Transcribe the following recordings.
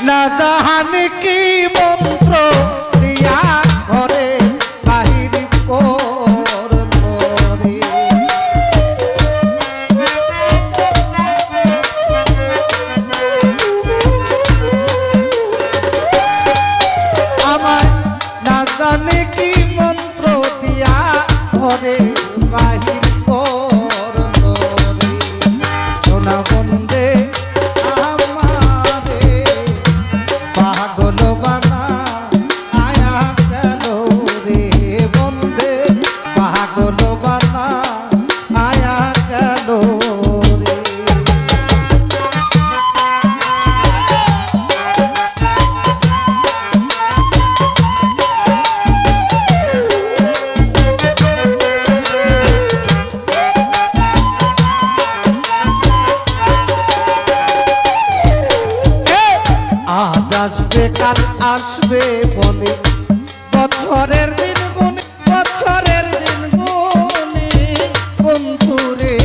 না জাহানে কি মন্ত্র দিয়া ঘরে বাহির করলো রে। আমায় না জানে কি মন্ত্র দিয়া ঘরে বাহির করলো রে। সোনা বন্দে পাগল বানা আয়া গেল রে বন্দে, পাগল বানা আয়া গেল রে। আজ আসবে কাল আসবে বলে বছরের দিন গুনে, বছরের দিন গুনে বন্ধুরে।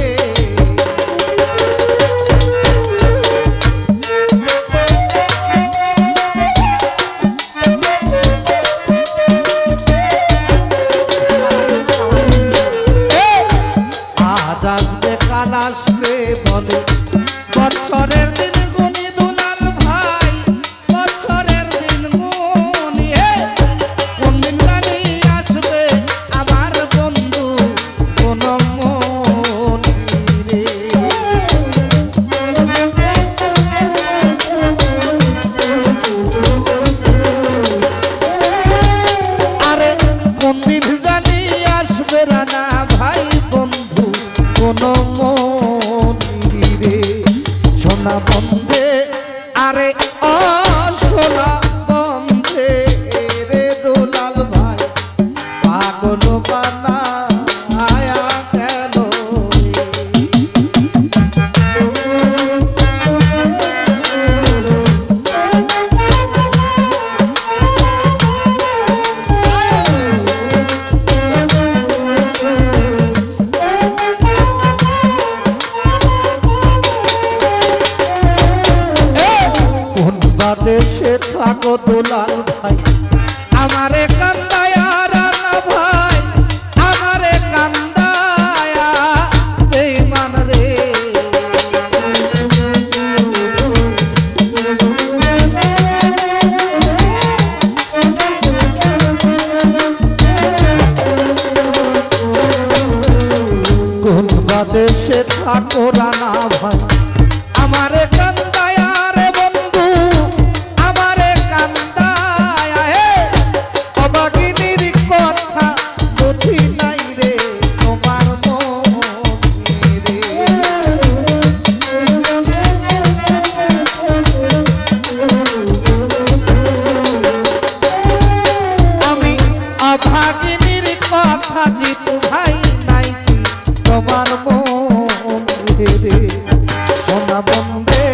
আজ আসবে কাল আসবে বলে বছরের দিন গুনি দুলাল ভাই, বছরের দিন গুনি। কোন দিন জানি আসবে আমার বন্ধু কোন মনি রে। আরে কোন দিন জানি আসবে রানা ভাই বন্ধু কোন মনি রে। সোনা বন্ধে আরে ও সোনা বন্ধে রে দুলাল ভাই, পাগল বানা আয়া গেল দেশে থাকো দুলাল ভাই, আমারে কান্দায়া রানা ভাই, আমারে কান্দায়া বেঈমান রে। কোন দেশে থাকো রানা ভাই, আমারে কান্দায়া রে বন্ধু, আমারে কান্দায়া। হে অবাগিনীর কথা বুঝি নাই রে তোমার মনে রে। আমি অভাগিনীর কথা জিতু ভাই নাই কি তোমার মনে রে। সোনা বন্ধে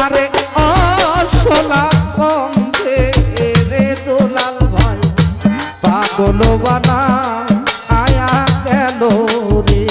আরে ও সোনা বন্ধে রে দুলাল ভাই, পাগল বানা আয়া গেল রে।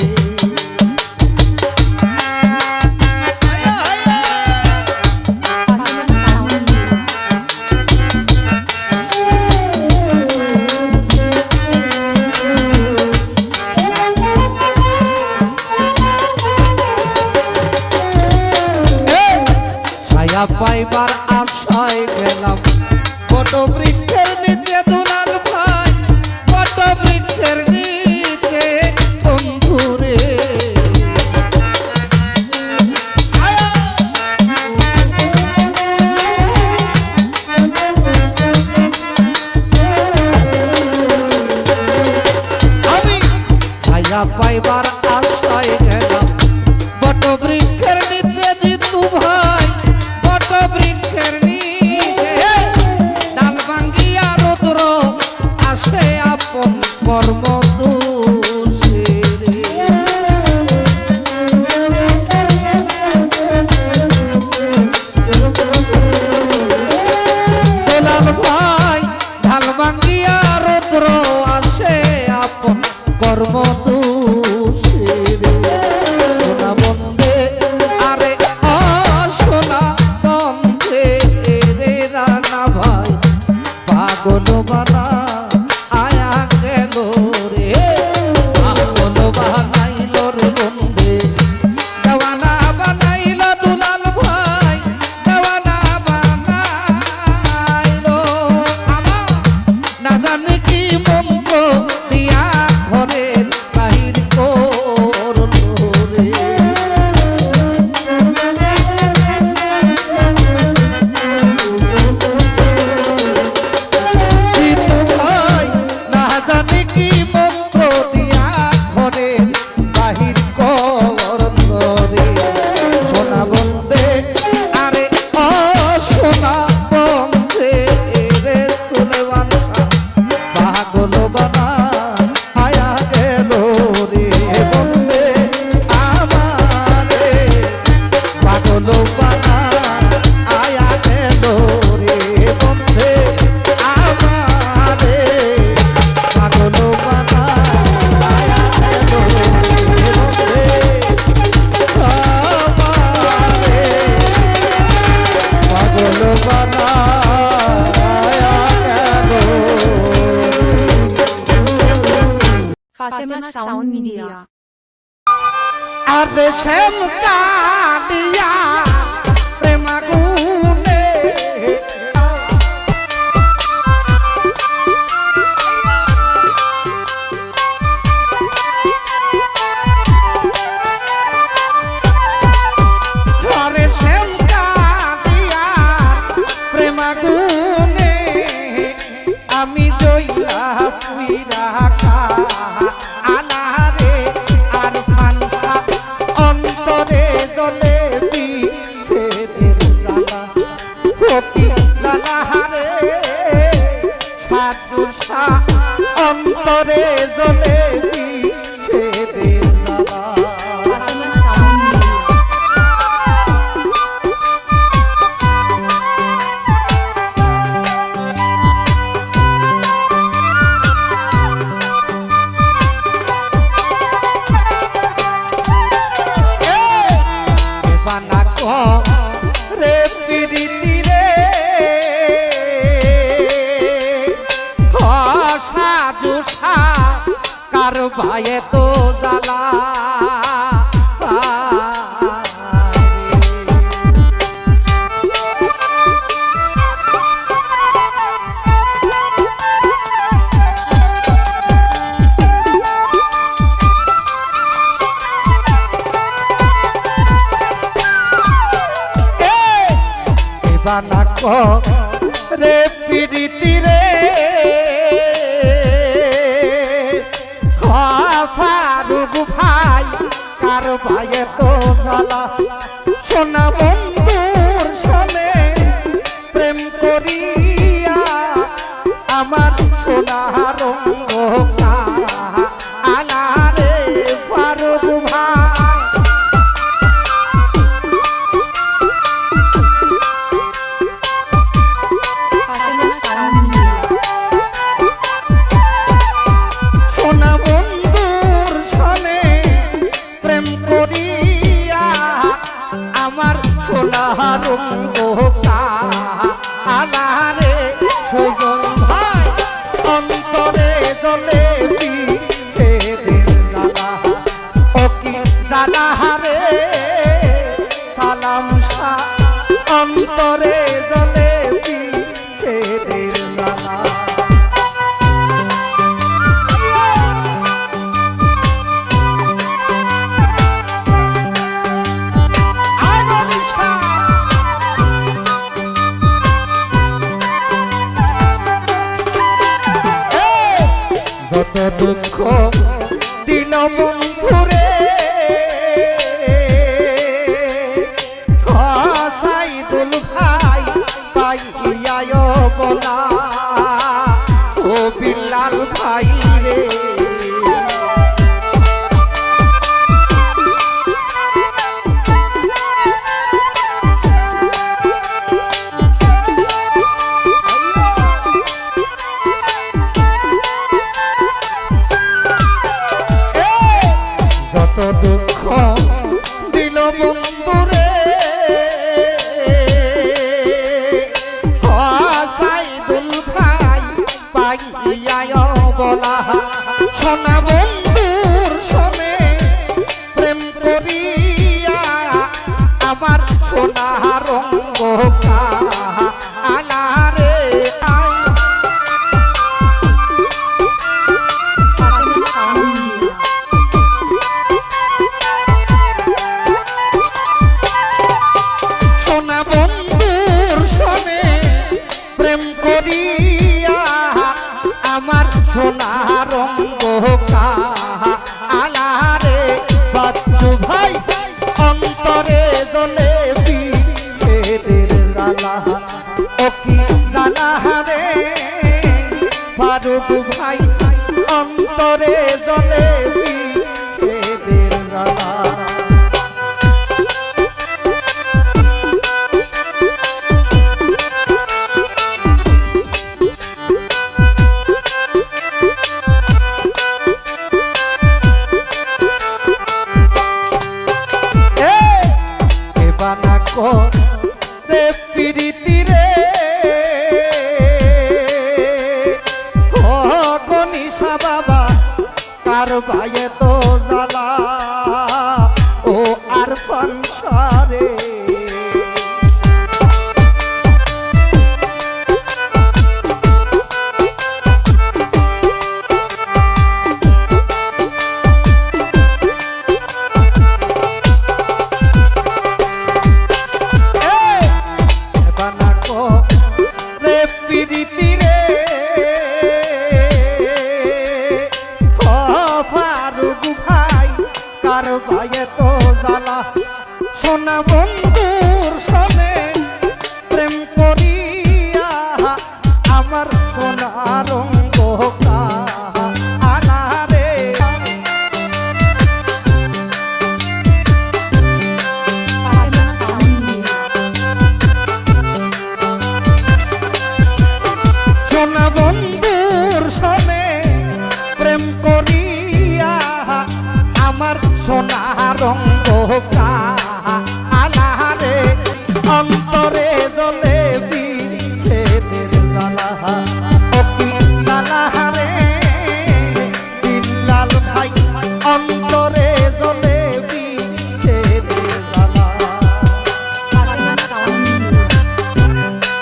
ছায়া পাইবার আশায় গেলাম বট বৃক্ষের নিচে দুলাল ভাই, বট বৃক্ষের নিচে বন্ধুরে। আমি ছায়া পাইবার আশায় গেলাম বট বৃক্ষের নিচে জিতু ভাই, বট বৃক্ষের নিচে ডাল ভাঙ্গিয়া রৌদ্র আসে আপন কর্ম দোষে রে। দুলাল ভাই ঢাল ভাঙ্গিয়া রৌদ্র আসে আপন কর্ম দোষে রে। সোনা বন্ধে আরে ও সোনা বন্ধে রে পাগল বানা আয়া গেল রে পাগল বানাইল রে বন্ধে দেওয়ানা বানাইল দুলাল ভাই দেওয়ানা বানাইল আমার না জানে কি মন্ত্র দিয়া ঘরের বাহির করলো রে Fatima Sound Media. আরে শ্যাম কাঁদিয়া প্রেমাগুনে আরে শ্যাম কাঁদিয়া প্রেমাগুনে আমি জইলা পুইরা খা দলে বিচ্ছেদের জ্বালা কোটি জ্বালা হারে সাধুষা অন্তরে জ্বলে বিচ্ছেদের জ্বালা রে পিরিতি রে সাজুষা কার ভাইয়ে তো জ্বালা বানা রে পিরিতি রে ফারুক ভাই কার ভাইয়ে তো জ্বালা সোনা বন্ধুর সনে প্রেম করিয়া আমার সোনা রঙ্গ আনা রে ফারুক ভাই আলারে সুজন ভাই অন্তরে জলে বিচ্ছেদের জ্বালা ও কি জ্বালা হারে সালাম শাহ অন্তরে জলে বিচ্ছেদের জ্বালা যত দুঃখ দিল বন্ধুরে সাইদুল ভাই পাইয়ায় বলা ও বিল্লাল ভাই রে দুঃখ দিল বন্ধুরে আলারে আয় Fatima Sound Media. সোনা বন্ধুর সনে প্রেম করিয়া আমার সোনা রঙ্গ আলারে বাচ্চু ভাই অন্তরে জ্বলে বিচ্ছেদের জ্বালা ও কি জ্বালা রে ফারুক ভাই অন্তরে জ্বলে বিচ্ছেদের জ্বালা রে প্রীতি রে ও গনিশা বাবা কার ভাইয়ে তো জ্বালা ও আর সংসারে প্রীতি রে ও ফারুক ভাই কার ভাইয়ে তো জ্বালা সোনা বন্ধুর সনে প্রেম করিয়া আমার সোনা রঙ্গ আলারে Fatima Sound Media. সোনা বন্ধুর সনে প্রেম করিয়া আমার সোনা রঙ্গ আলারে অন্তরে জ্বলে বিচ্ছেদের জ্বালা ও কি জ্বালা রে বিল্লাল ভাই অন্তরে জ্বলে বিচ্ছেদের জ্বালা Fatima Sound Media.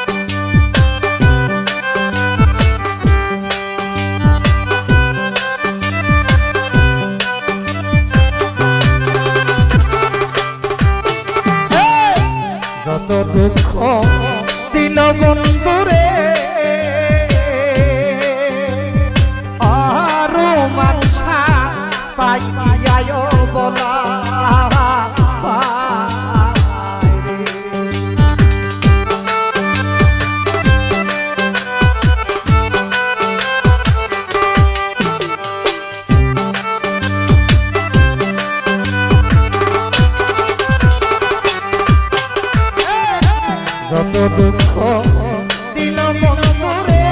যত দুঃখ দিল বন্ধুরে আরো মানসা পাইয়ায় বলা যত দুঃখ দিল বন্ধুরে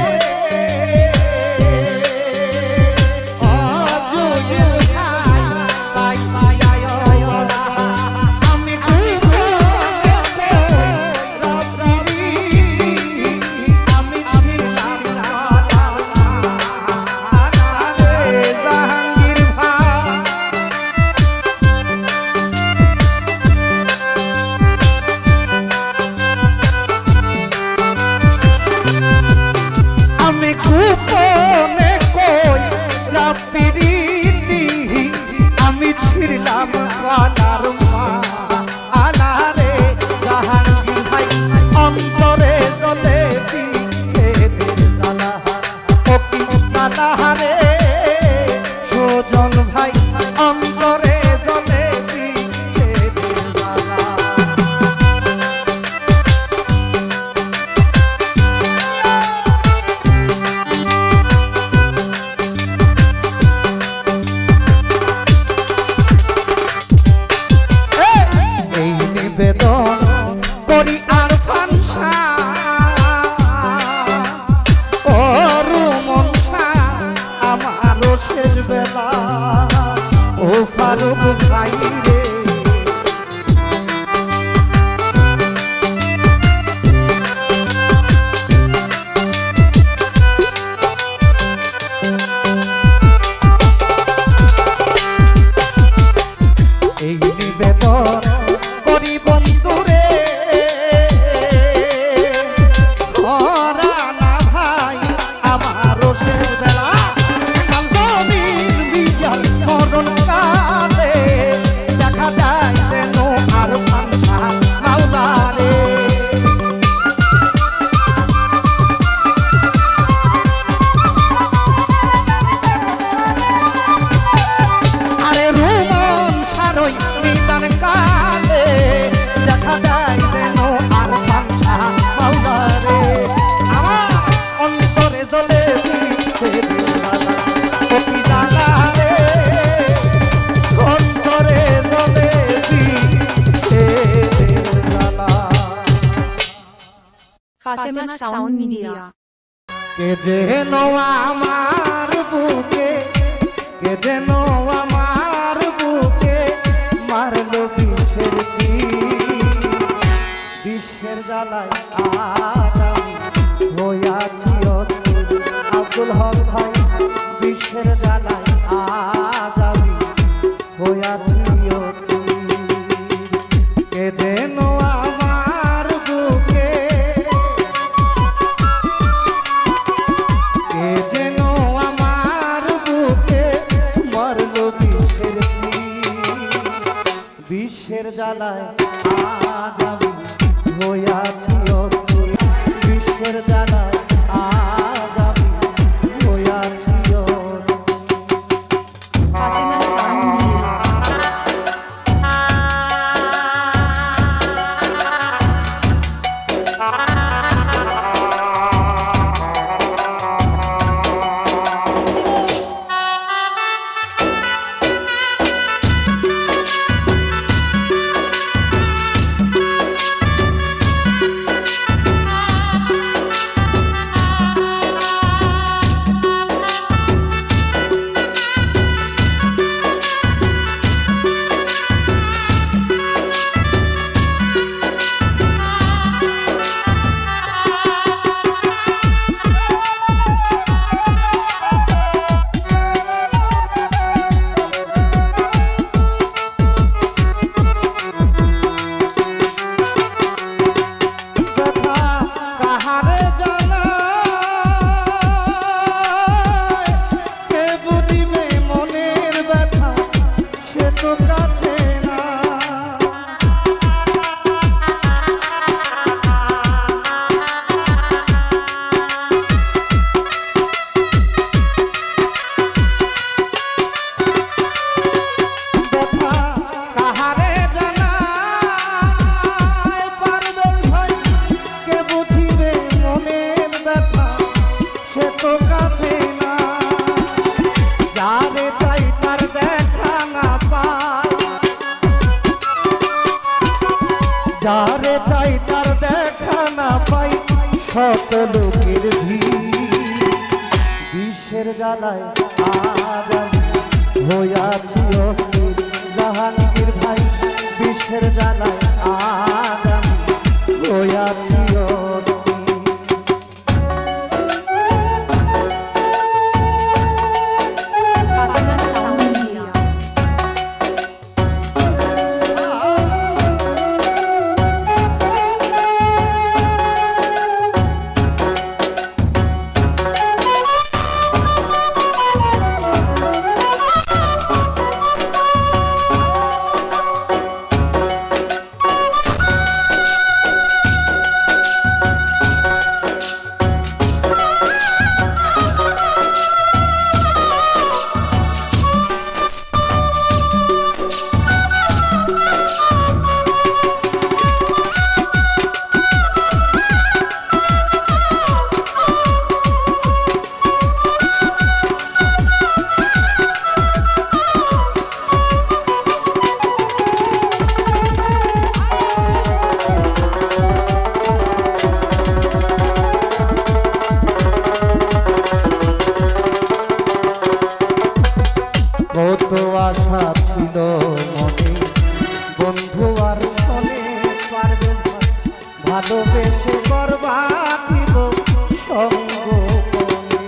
আমি জাহাঙ্গীর ভাই আমি গোপনে কই রাপিরিতি আমি ছিড়লাম গলার আলারে জাহাঙ্গীর ভাই অন্তরে জ্বলে বিচ্ছেদের জ্বালা ও কি জ্বালা রে সুজন ভাই অন্তরে জ্বলে বিচ্ছেদের জ্বালা এই নিবেদন করি আর ফানসা ও রুমনসা আমারও শেষ বেলা ও ফারুক ভাই রে এই নিবেদন করি বন্ধুরে Fatima Sound Media. কে যেন আমার বুকে, কে যেন আমার বুকে মারলো বিষের তীর। বিষের জ্বালায় আজ আমি হইয়াছি অস্থির। আব্দুল হক ভাই, বিষের জ্বালায় আজ আমি হইয়াছি অস্থির। কে যেন আমার বুকে, কে যেন আমার বুকে মারলো বিষের তীর। বিষের জ্বালায় আজ আমি হইয়াছি অস্থির। বিষের জ্বালায় আজ আমি হইয়াছি অস্থির। Fatima Sound Media. কথা কাহারে জানায়, কে বুঝিবে মনের ব্যথা, সে তো কাছে না। ব্যথা কাহারে জানায়, পারবেন ভাই, কে বুঝিবে মনের ব্যথা, সে তো কাছে না। যারে চাই তার দেখা না পাই, যারে চাই তার দেখা না পাই, শত লোকের ভিড়। বিষের জ্বালায় আজ আমি হইয়াছি অস্থির। জাহাঙ্গীর ভাই, বিষের জ্বালায় আজ আমি হইয়াছি অস্থির। Fatima Sound Media. কত আশা ছিল মনে, বন্ধু আর শোনে পারবে ভাই, ভালোবেসে বরবাদ দিব সঙ্গ কোণে।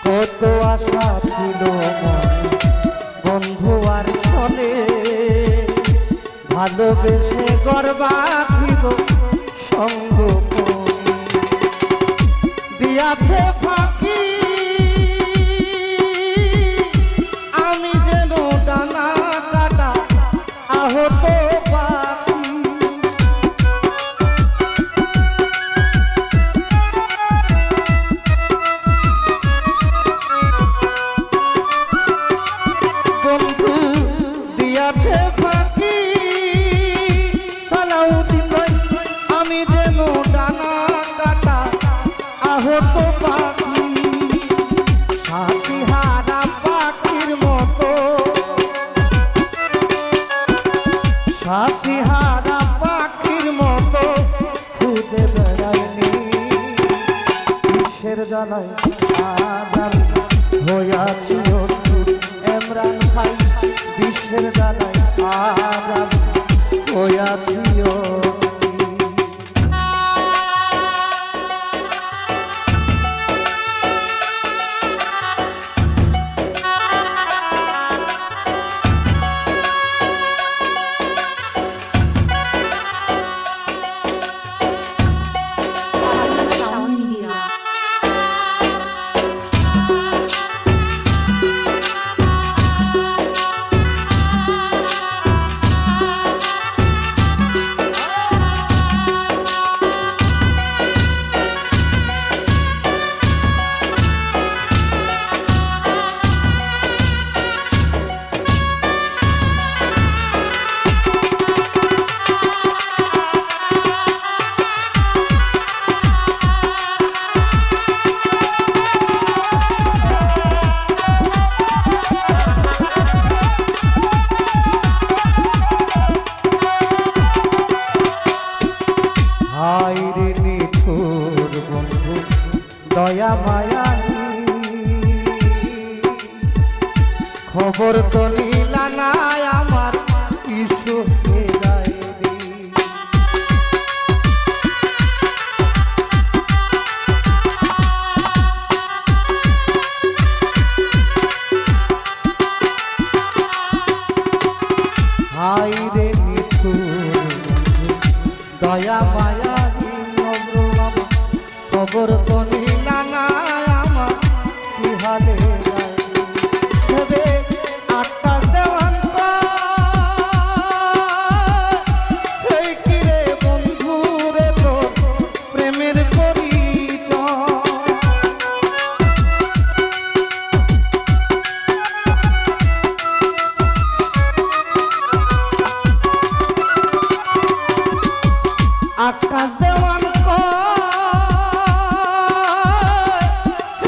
কত আশা ছিল মনে, বন্ধু আর শোনে ভালোবেসে বরবাদ দিব সঙ্গ কোণে। দিয়াছে ফাঁকি আমি যেন ডানা কাটা আহত পাখি। বন্ধু দিয়াছে ফাঁকি, সালাউদ্দিন ভাই, আমি যেন ডানা কাটা আহত পা পাখি সাথী হারা পাখির মতো সাথী হারা পাখির মতো খুঁজে বেড়াইনি বিশ্বের জ্বালায় আজ আমি হইয়াছি অস্থির এমরান ভাই বিশ্বের জ্বালায় আজ আমি হইয়াছি অস্থির Sound Media. হায় রে নিঠুর বন্ধু দয়া মায়া খবর তো নিলা না আমার ঈশ্বরকে গায়ে দি হায় রে নিঠুর বন্ধু দয়া মায়া খবর তো নিলা না আমার কি হালে হবে আটটা দেওয়ান এই কিরে বন্ধু রে তোর প্রেমের পরিচয় আকাশ দেওয়ান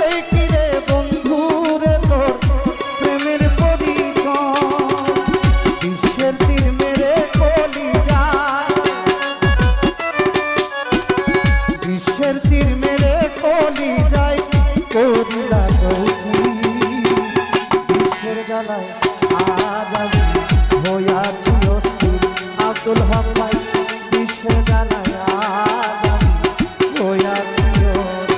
এই কিরে বন্ধু রে তোর প্রেমের পরিচয় বিশ্বের তীর মেরে কলি যায় বিশ্বের তীর মেরে কলি যায় করিলা চৌধুরী বিশ্বের জ্বালায় আজ আমি হইয়াছি অস্থির আব্দুল হক ভাই বিশ্বের জ্বালায় আজ আমি হইয়াছি অস্থির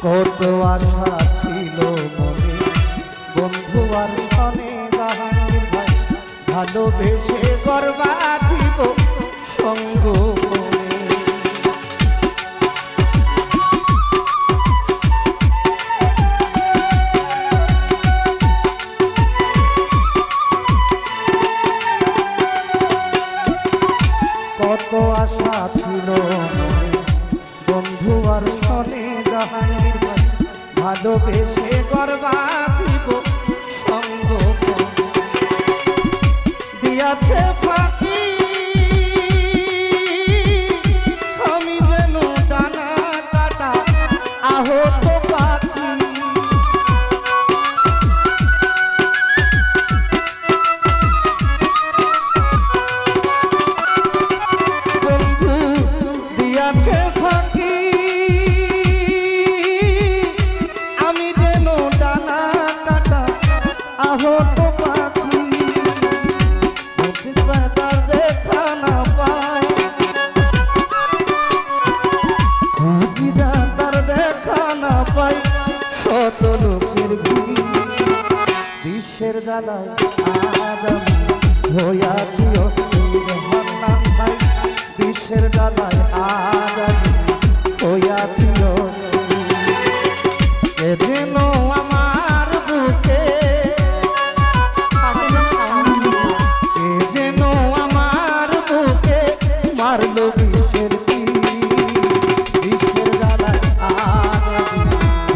কত আশা ছিল মনে বন্ধু আর সনে জাহাঙ্গীর ভাই ভালোবেসে গর্বা দিব সঙ্গ করে। কত আশা ছিল মনে বন্ধু আর সনে জাহাঙ্গীর ভাই ভালোবেসে গর্বা দিব সঙ্গ করে। দিয়াছে ফাঁকি আমি যেন ডানা কাটা আহত পাখি বন্ধু দিয়াছে ফাঁকি আমি যেন ডানা কাটা আহত পাখি তার দেখা না পাই খুঁজি যা তার দেখা না পাই শত লোকের ভিড় বিশ্বের জ্বালায় আজ আমি হইয়াছি অস্থির হান্নান ভাই বিশ্বের জ্বালায় আজ আমি হইয়াছি অস্থির কে যেন আমার বুকে কে যেন আমার বুকে মারলো বিশ্বের বিশ্বের জ্বালায় আজ আমি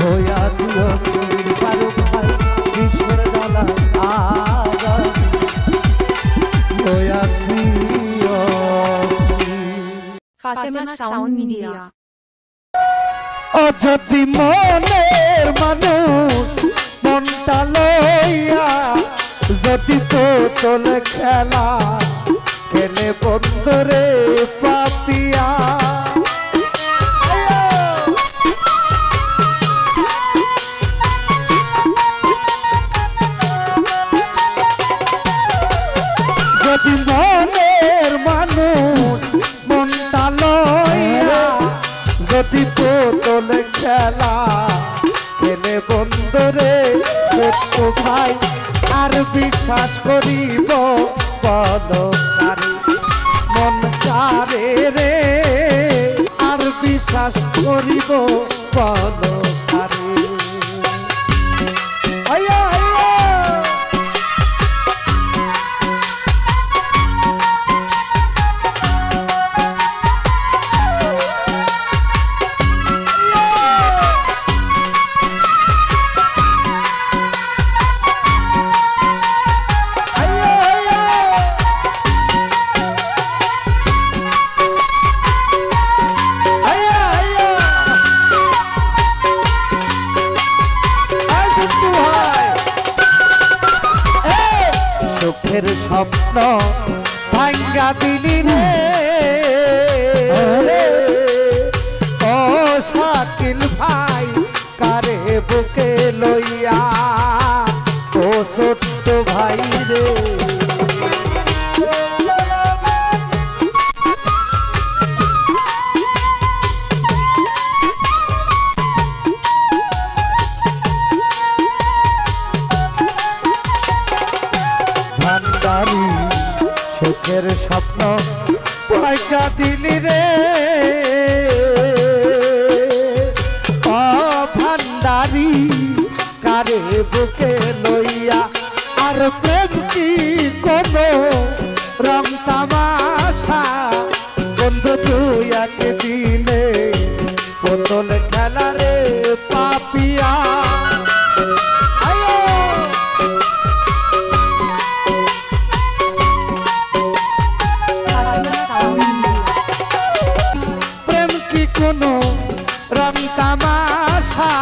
হইয়াছি অস্থির ফারুক ভাই বিশ্বের জ্বালায় আজ আমি হইয়াছি অস্থির Fatima Sound Media. ও যদি মনের মানুষ মনটা লইয়া যদি তোল খেলা খেলে বন্ধুরে পাপিয়া যদি মনের মানুষ মনটা লইয়া যদি তোল খেলা খেলে বন্ধুরে সত্য ভাই আর বিশ্বাস করিব বলো কারে মন কারে রে আর বিশ্বাস করিব বলো কারে আয়া আয়া সুখের স্বপ্ন ভাঙ্গা দিলি রে ও শাকিল ভাই কারে বুকে লইয়া ও ছোট্ট ভাই রে ভান্ডারি সুখের স্বপ্ন পয়সা দিলি রে ও ভান্ডারি কারে বুকে লইয়া আর প্রেম কি কোনো রং তামাশা বন্ধু তুই এক দিনে বোতল খেলা রে পাপিয়া Fatima Sound Media. প্রেম কি কোনো রং তামাশা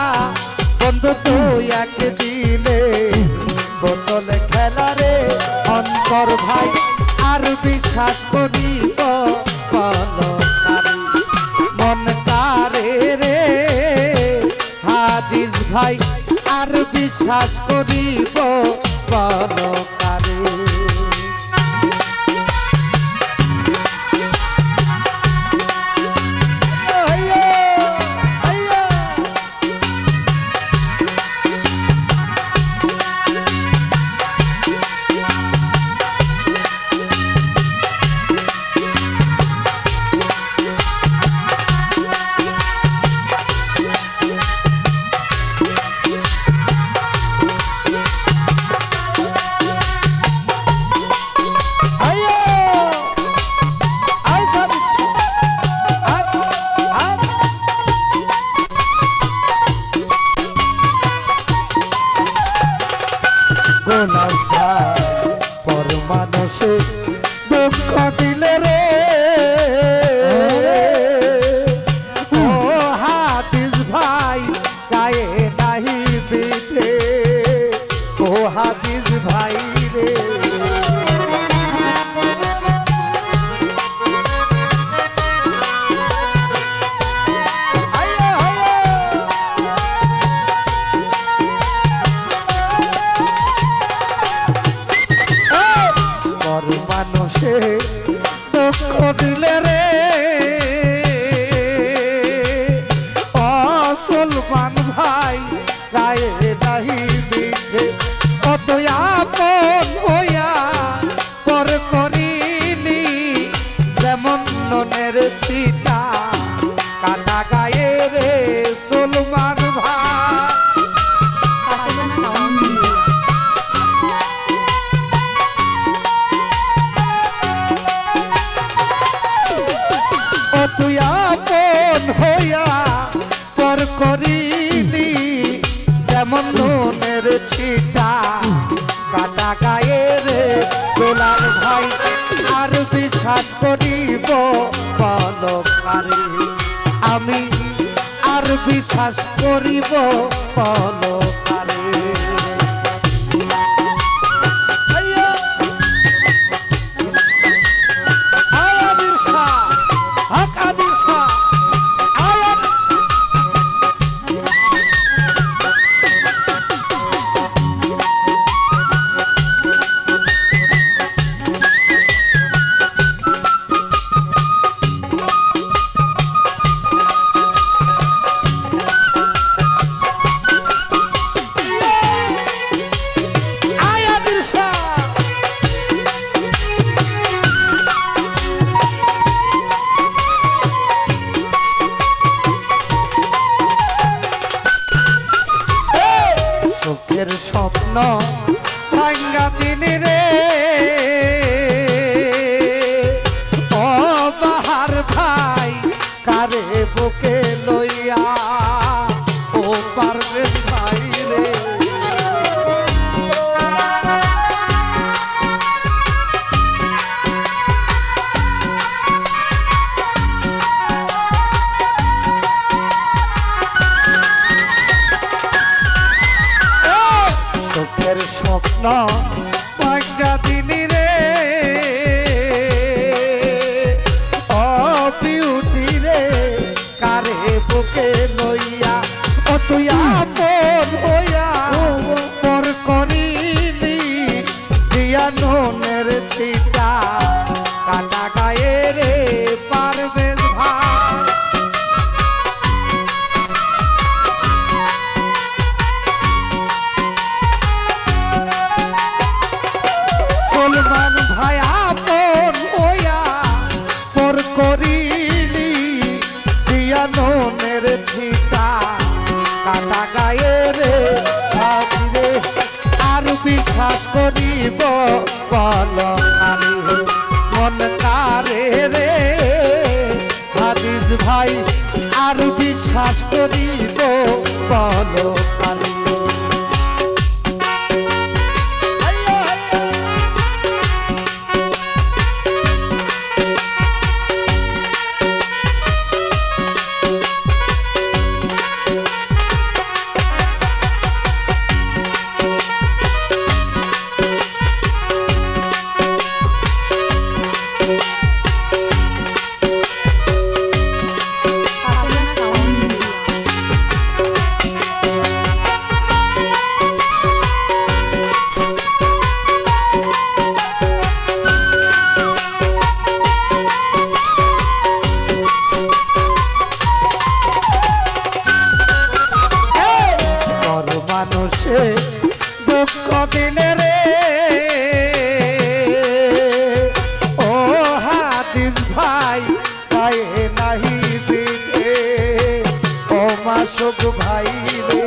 বন্ধু তো এক দিনে বোতল খেলা রে অন্তর ভাই আর বিশ্বাস করিব বলো কারে মন কারে রে হাদিস ভাই আর বিশ্বাস করিব বলো কারে পর মানুষে দুঃখ দিলে রে ও হাদিস ভাই গায়ে নাহি বিধে ও হাদিস ভাই রে মানুষে দুঃখ দিলে রে অসলমান ভাই গায়ে নাহি বিধে অত আপন কাটা গায়ে রে দোলাল ভাই আর বিশ্বাস করিব বলো কারে আমি আর বিশ্বাস করিব বলো কারে সুখের স্বপ্ন ভাঙ্গা দিন রে ও বাহার ভাই কারে বুকে লইয়া ও পারবে ভাই রে সুখের স্বপ্ন ভাঙ্গা দিন রে ও বিউটি রে কারে বুকে লইয়া ও তুই আপন হইয়া পর করিলি দিয়া নুনের ছিটা কাটা গায়ে রে পারবে ভাই সলমান ভাই আপন হইয়া পর করিলি দিয়া নুনের ছিটা কাটা গায়ে রে সাথীরে আর বিশ্বাস করিব বল আমি মন কারে রে হাদিস ভাই আর বিশ্বাস করিব বল আমি Fatima Sound Media. বড় মানুষে দুঃখ দিলে রে ও হাদিস ভাই গায়ে নাহি বিধে ও মাসুক ভাই রে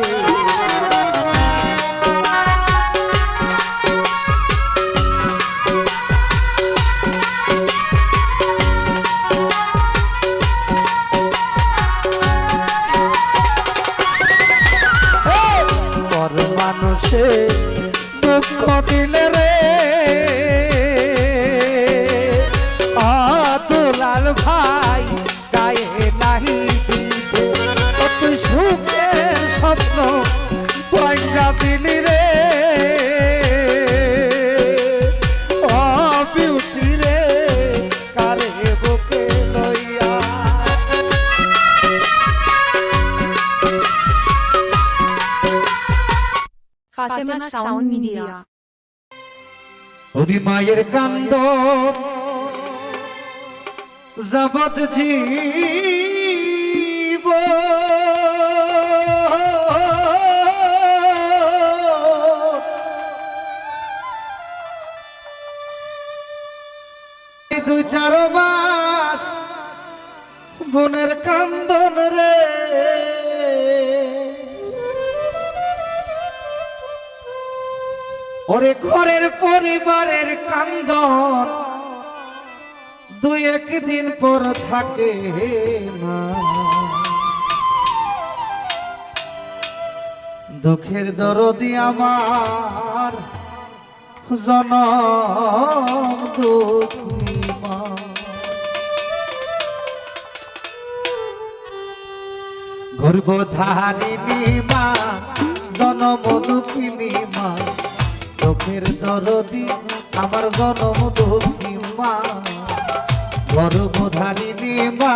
পর মানুষে দুঃখ দিলে রে দুলাল ভাই গায়ে নাহি দিবে ও তুই সুখের স্বপ্ন ভাঙ্গা দিলি রে ও বিউটি রে কারে বুকে লইয়া Fatima Sound Media. ওরে মায়ের কান্দ জগৎ জীব দু চার মাস বোনের কান্দন রে ওরে ঘরের পরিবারের কান্দন দুই একদিন পর থাকে না দুঃখের দরদি আমার জনম দুঃখী মা। গর্ভধারিণী মা জনম দুঃখিনী মা, চোখের দরদি আমার জনম দুঃখী মা। গর্ভধারিণী মা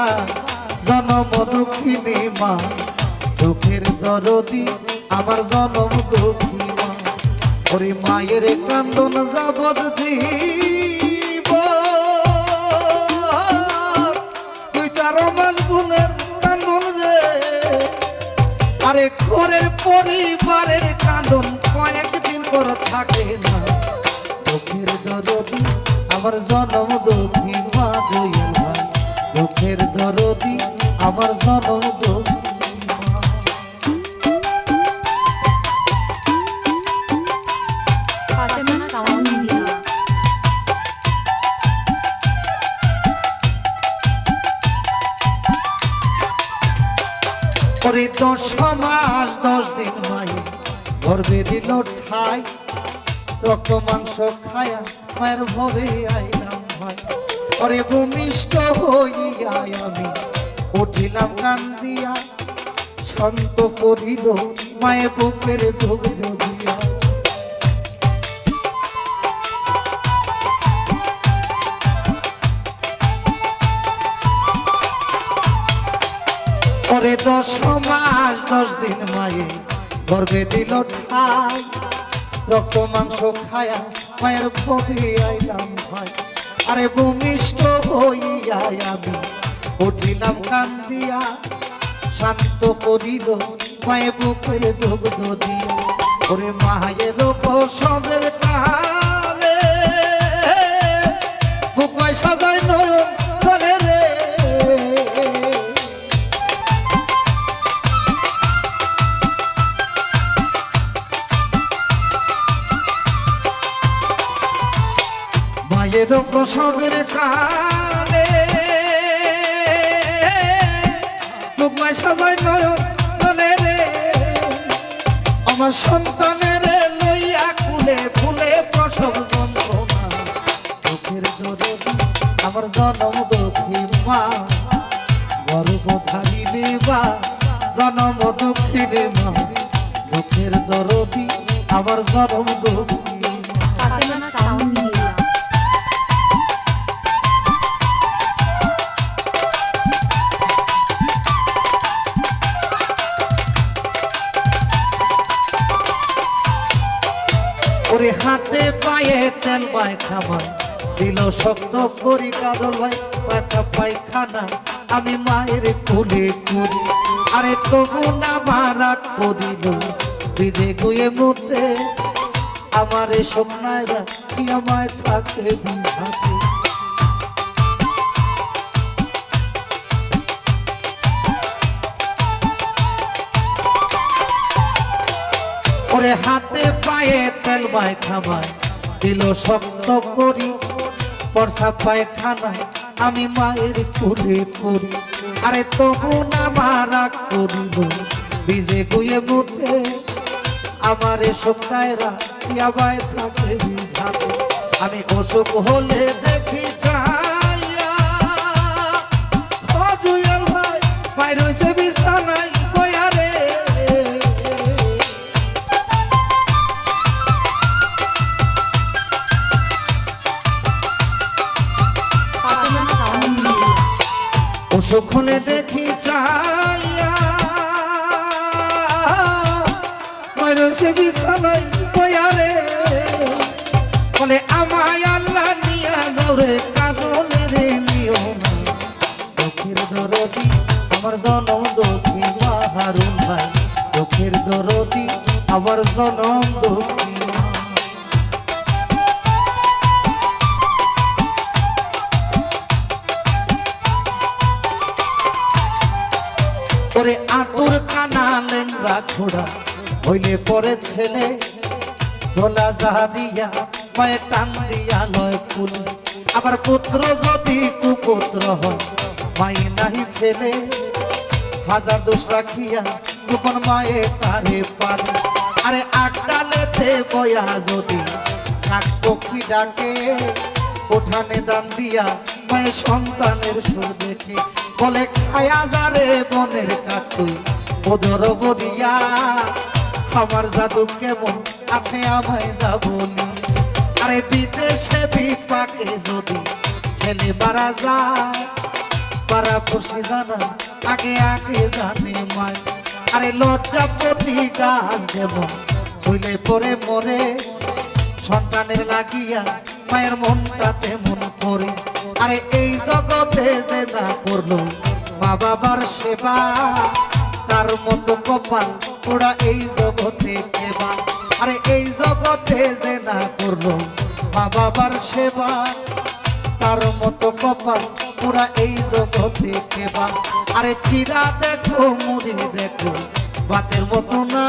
জনম দুঃখিনী মা, চোখের দরদি আমার জনম দুঃখী মা। ওরে মায়ের কান্দন যাবৎ জীব, তুই চার মান গুণের কান্দন রে। আরে ঘরের পরিবারের কান্দন কয়েকদিন পর থাকে না। চোখের দরদি আমার জনম দুঃখী মা জয়ের ভাই, চোখের দরদি আমার জনম দুঃখী মা। Fatema sound media. পরে 10 মাস 10 দিন মায়ে গর্ভে দিল ঠাই, রক্ত মাংস খায়া মায়ের ভবে আইলাম ভাই। পরে ভূমিষ্ঠ হইয়া আমি উঠিলাম কান্দিয়া, শান্ত করিল মায়ে বুকের দুগ্ধ দিয়া। পরে 10 মাস 10 দিন মায়ে গর্ভে দিল ঠাই, রক্ত মাংস খায়া মায়ের ভবে আইলাম ভাই। আরে ভূমিষ্ঠ হইয়া আমি উঠিলাম কান্দিয়া, শান্ত করিল মায়ে বুকের দুগ্ধ দিয়া। ওরে মায়ের প্রসবের কালে বুক মায় সাজায় নয়ন জলে রে। মায়ের প্রসবের কালে বুক মায় সাজায় নয়ন জলে রে। আমার সন্তানের লইয়া কুলে ফুলে প্রসব যন্ত্রণা, চোখের দরদি আমার জনম দুঃখী মা। গর্ভধারিণী মা জনম দুঃখিনী মা, চোখের দরদি আমার জনম দুঃখী মা। Fatema sound media. ওরে হাতে পায়ে তেল মাখামায় দিল শক্ত করি কাজল ভাই পাতা পায়খানা আমি মায়ের কোলে করি। আরে তবু না মারা করিল বিদে গুয়ে মুতে, আমার স্বপ্নায়রা কি আমায় থাকে বিহাতে। ওরে হাতে পায়ে তেল মাখামায় দিল শক্ত করি, পরসা পায়খানায় আমি মায়ের কোলে করি। আরে তবু না মারা করিল বিজে গুয়ে মুতে, আমার স্বপ্নায়রা কি আমায় থাকে বিহাতে। আমি অসুখ হলে দেখি যাইয়া ও জুয়েল ভাই ভাই রয়েছে বিছানায় বইয়া রে। Fatema sound media. অসুখ হলে দেখি যাইয়া ভাই রয়েছে বিছানায় বইয়া রে। বলে আমায় আল্লাহ নিয়া যাওরে কাজলে রে নিও না। চোখের দরদি আমার জনম দুঃখী মা হারুন ভাই, চোখের দরদি আমার জনম দুঃখী মা। ওরে আতুর কানা লেংরা ঘোড়া হইলে পরে ছেলে, ধোলা জাহাদিয়া মায়ে টান দিয়া লয় ফুল। আবার পুত্র যদি কুপুত্র হয় মাই নাহি ফেলে, হাজার দোষ রাখিয়া গোপন মায়ে তারে পালে। আরে আকালেতে বয়া যদি শাক পক্ষী ডাকে উঠানে দান দিয়া মায়ের সন্তানের সুর দেখে বলে খায়া যারে বনের কাকুই ওদর বলিয়া আমার জাদু কেমন আছে আমায় যাবনি আরে বিদেশে বিপাকে যদি ছেলে বারা যায় পারা পড়শি জানা আগে আগে জানে মায় আরে লজ্জাপতি গাছ যেমন চুলে পরে মরে সন্তানের লাগিয়া মায়ের মনটা তেমন করে আরে এই জগতে যে না করলো মা বাবার সেবা তার মতো কপাল ওরা এই জগতে কেবা আরে এই জগতে যে না করলো মা বাবার সেবা তার মতো কপাল ওরা এই জগতে কেবা আরে চিরা দেখো মুড়ি দেখো বাতের মতো না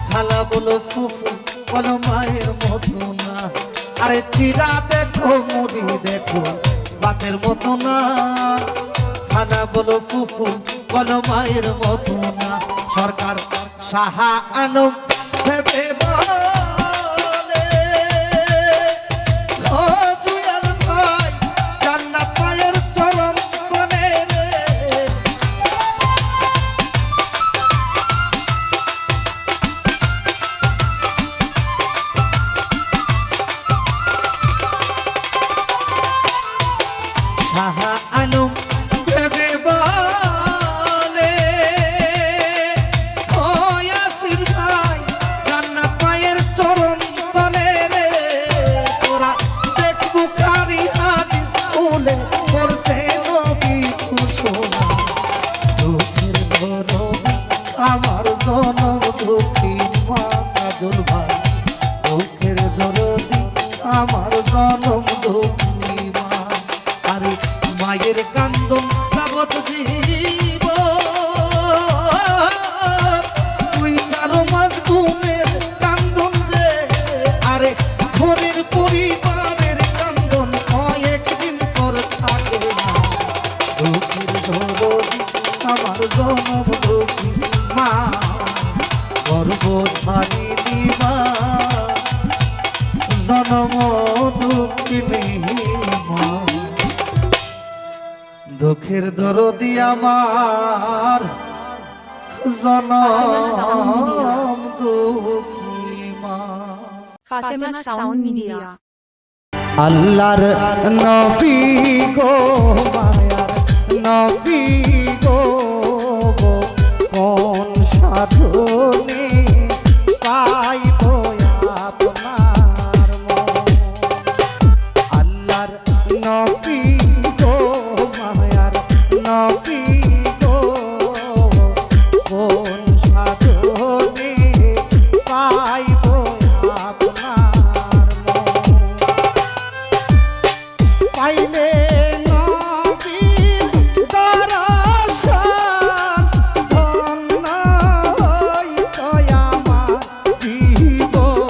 খালা বলো ফুফু বলো মায়ের মতো না আরে চিরা দেখো মুড়ি দেখো বাতের মতো না খালা বলো ফুফু বলো মায়ের মতো না সরকার সাহা আলম ভেবে বলে ও জুয়েল ভাই জান্নাত মায়ের চরণ তলে রে সাহা আলম ভেবে বলে ও ইয়াসির ভাই জান্নাত মায়ের চরণ তলে রে তোরা দেখ বুখারী হাদিস খুলে পড়ছে নবী ঘোষণা দুঃখের ধরনী আমার জনম দুঃখী মা কাজল ভাই দুঃখের ধরনী আমার জনম দুঃখী মা আরে মায়ের কান্দন যাবত জীব তুই চারো মাস ঘুমের কান্দন রে আরে ঘরের পরিবারের কান্দন কয়েকদিন পর থাকে না দুঃখের ধরনী আমার জনম দুঃখী মা গর্ভধারিণী মা জনম দুঃখিনী মা দুঃখের দরদি আমার জনম দুঃখী মা Fatima Sound Media. আল্লাহর নবী গো মায়ার নবী গো কোন সাধনে পাইব আপনার মন আল্লাহর নবী গো মায়ার নবী গো কোন সাধনে পাইব আপনার মন পাইলে নবীর দর্শন ধন্য হইত আমার জীবন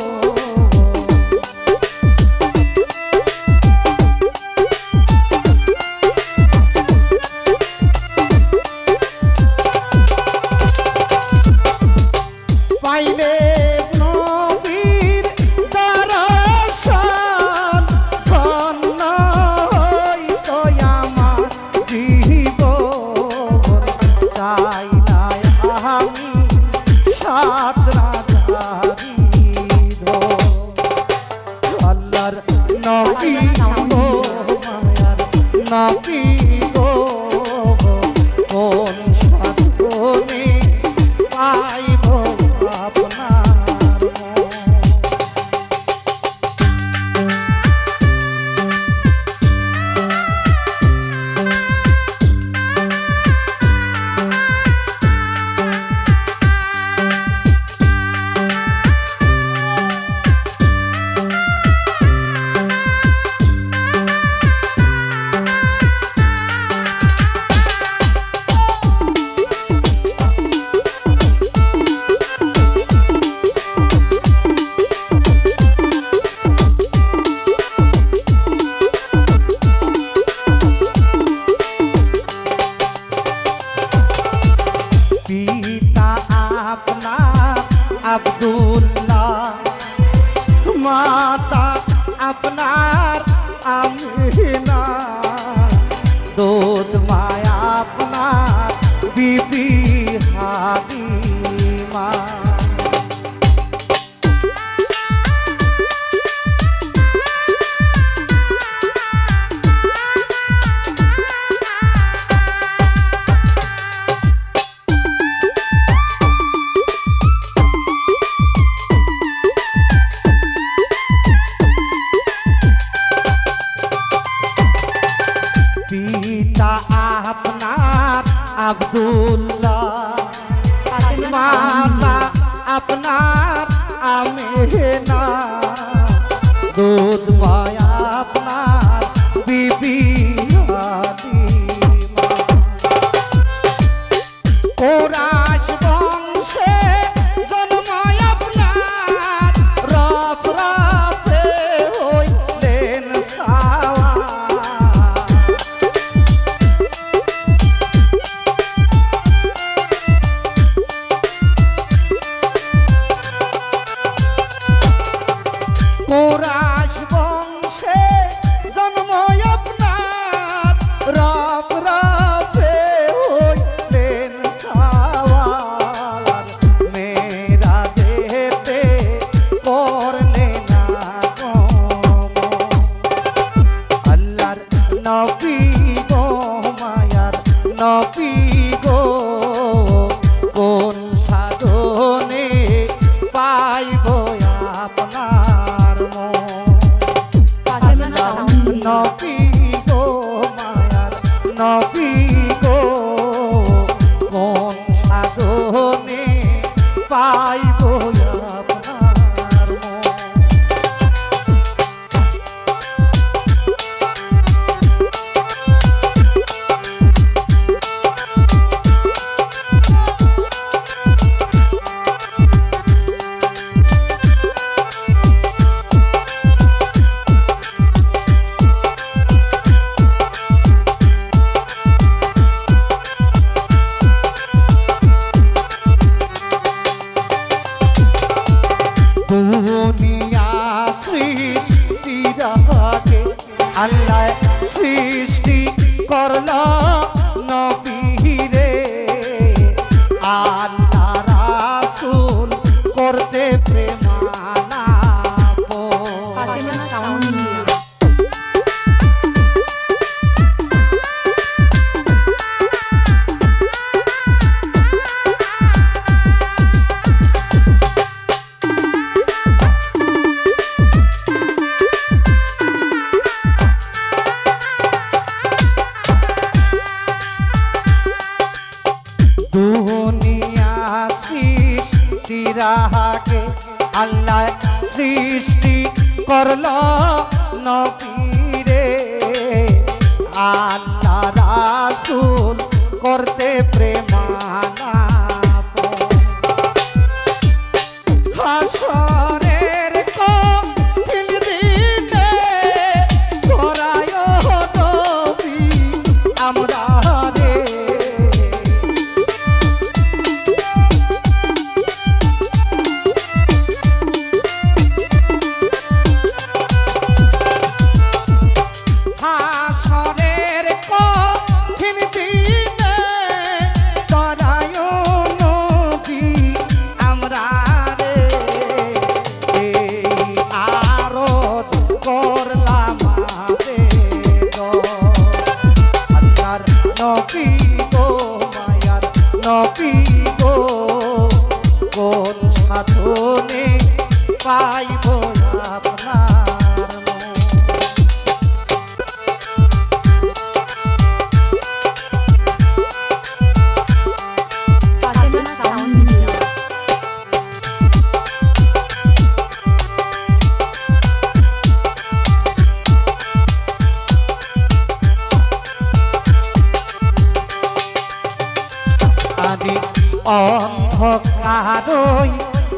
পাইলে নবীর দর্শন ধন্য হইত আমার জীবন চাই না আমি সাত রাজারি আল্লাহর নবী গো মায়ার নবী গো কোন সাধনে পাইব আপনার মন আপনার আমিনা, দুধ মায়া আপনার বিবি হালিমা। পিতা আপনার আব্দুল্লাহ, ফাতেমা মাতা আপনার আমেনা, দুধ মায়া আপনার বিবি হালিমা। কোরাস বংশে জন্ম আপনার, রফ রফে হইলেন সাওয়া। কোরাস বংশে জন্ম আপনার, রফ রফে হইলেন সাওয়ার। মেরাজেতে করলেন আগমন, আল্লাহর নবী গো মায়ার নবী গো, কোন সাধনে পাইব আপনার মন। ফাতেমা সাউন্ড মিডিয়া নবী গো মায়ার নবী গো, কোন সাধনে পাইব আপনার মন। দুনিয়া সৃষ্টির আগে আল্লাহ সৃষ্টি করল নবীরে, আল্লাহ রাসূল করতে প্রেমালাপন। ফাতেমা সাউন্ড মিডিয়া দুনিয়া সৃষ্টির আগে আল্লাহ সৃষ্টি করল নবীরে, আল্লাহ রাসূল করতে প্রেমালাপন। হাসরের কঠিন দিনে ধরায় নবী আমরা রে, হাসরের কঠিন দিনে ধরায় নবী আমরা রে। এই আরজ করলাম আবেদন, আল্লাহর নবী গো মায়ার নবী গো, কোন সাধনে পাইব আপনার মন। ফাতেমা সাউন্ড মিডিয়া আদি অন্ধকারই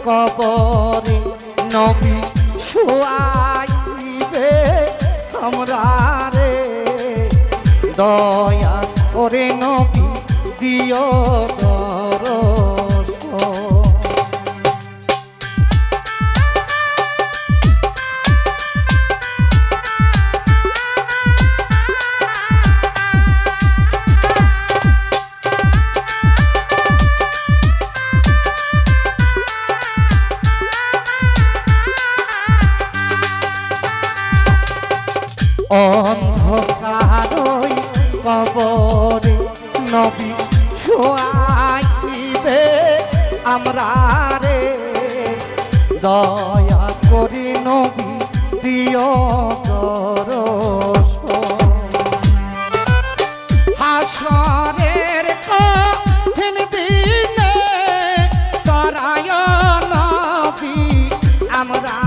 কবরে নবী শুয়াইবে আমরা রে, দয়া করে নবী দিও দর্শন। অন্ধকারই কবরে নবী শোয়াইবে আমরা রে, দয়া করে নবী দিও দর্শন। হাসরের কঠিন দিনে তরায় নবী আমরা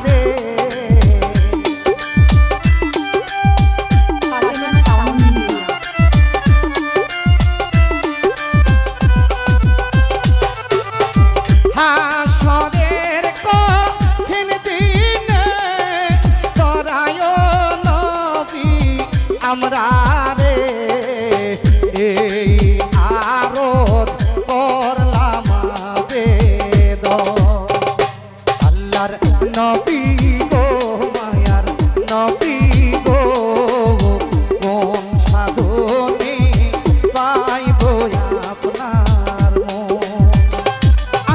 রে, ফাতেমা সাউন্ড মিডিয়া হাসরের কঠিন দিনে তরায় নবী আমরা রে, এই আরত করলাম আবেদন। আল্লাহর নবী গো মায়ার নবী গো, কোন সাধনে পাইব আপনার মন,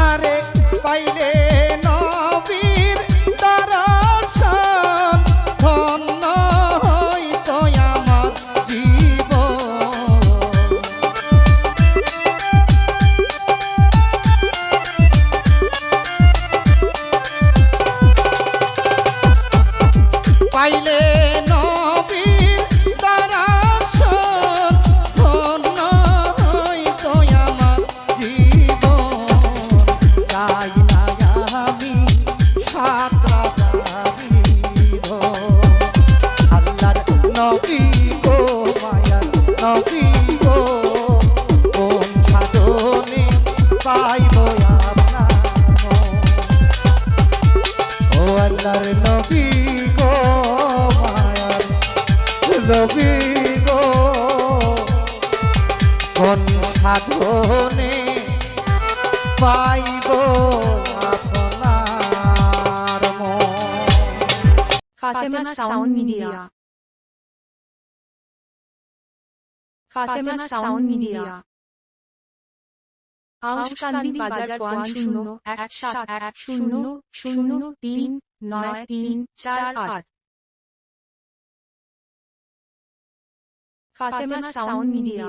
আরে পাইলে নবীর দর্শন ধন্য হইত আমার জীবন। পাইলে নবীর দর্শন ধন্য হইত আমার জীবন। চাই না আমি সাতরা যাইব, আল্লাহর নবী গো মায়ার নবী গো, কোন সাধনে পাইব আপনার মন। ও আল্লাহর নবী গো মায়ার নবী গো, কোন সাধনে পাইব আপনার মন। Fatema sound media Fatema sound media Auskandi বাজার 517110039348। Fatema sound media.